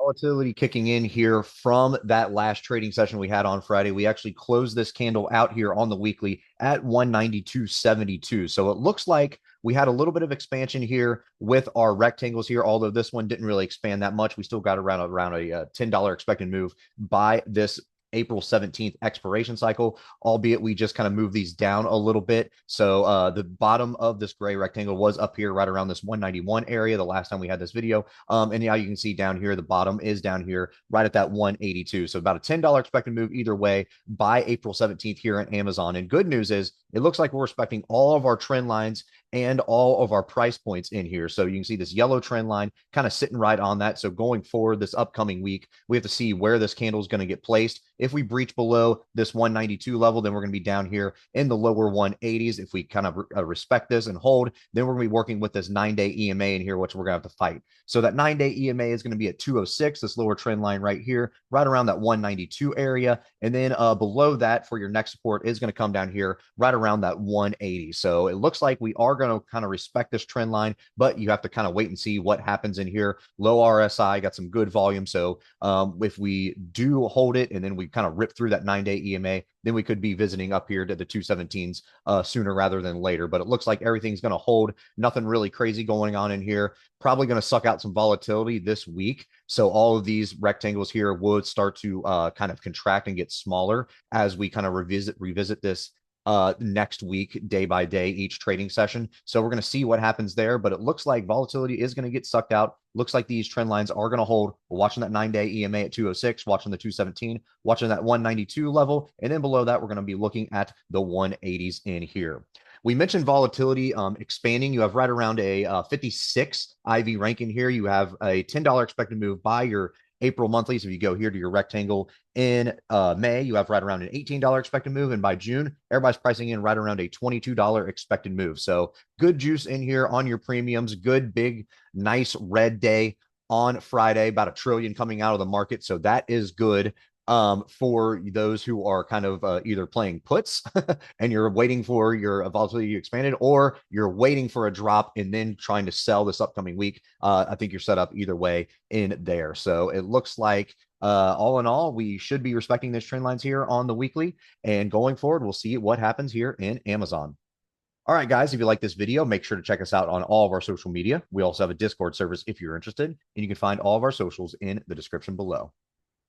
Volatility kicking in here from that last trading session we had on Friday. We actually closed this candle out here on the weekly at 192.72. So it looks like we had a little bit of expansion here with our rectangles here, although this one didn't really expand that much. We still got around a $10 expected move by this April 17th expiration cycle, albeit we just kind of moved these down a little bit. So the bottom of this gray rectangle was up here right around this 191 area the last time we had this video. And now you can see down here, the bottom is down here right at that 182. So about a $10 expected move either way by April 17th here at Amazon. And good news is it looks like we're respecting all of our trend lines and all of our price points in here. So you can see this yellow trend line kind of sitting right on that. So going forward this upcoming week, we have to see where this candle is going to get placed. If we breach below this 192 level, then we're going to be down here in the lower 180s. If we kind of respect this and hold, then we're going to be working with this 9-day EMA in here, which we're going to have to fight. So that 9-day EMA is going to be at 206, this lower trend line right here, right around that 192 area. And then below that for your next support is going to come down here right around that 180. So it looks like we are going to kind of respect this trend line, but you have to kind of wait and see what happens in here. Low RSI, got some good volume. So if we do hold it and then we kind of rip through that 9-day EMA, then we could be visiting up here to the 217s sooner rather than later. But it looks like everything's going to hold. Nothing really crazy going on in here. Probably going to suck out some volatility this week. So all of these rectangles here would start to kind of contract and get smaller as we kind of revisit this next week, day by day, each trading session. So we're going to see what happens there, but it looks like volatility is going to get sucked out. Looks like these trend lines are going to hold. We're watching that 9-day EMA at 206, watching the 217, watching that 192 level. And then below that, we're going to be looking at the 180s in here. We mentioned volatility expanding. You have right around a 56 IV rank in here. You have a $10 expected move by your April monthlies. If you go here to your rectangle in May, you have right around an $18 expected move. And by June, everybody's pricing in right around a $22 expected move. So good juice in here on your premiums. Good, big, nice red day on Friday, about $1 trillion coming out of the market. So that is good for those who are kind of either playing puts and you're waiting for your volatility expanded, or you're waiting for a drop and then trying to sell this upcoming week. I think you're set up either way in there. So it looks like all in all, we should be respecting these trend lines here on the weekly, and going forward, we'll see what happens here in Amazon. All right, guys, if you like this video, make sure to check us out on all of our social media. We also have a Discord service if you're interested, and you can find all of our socials in the description below.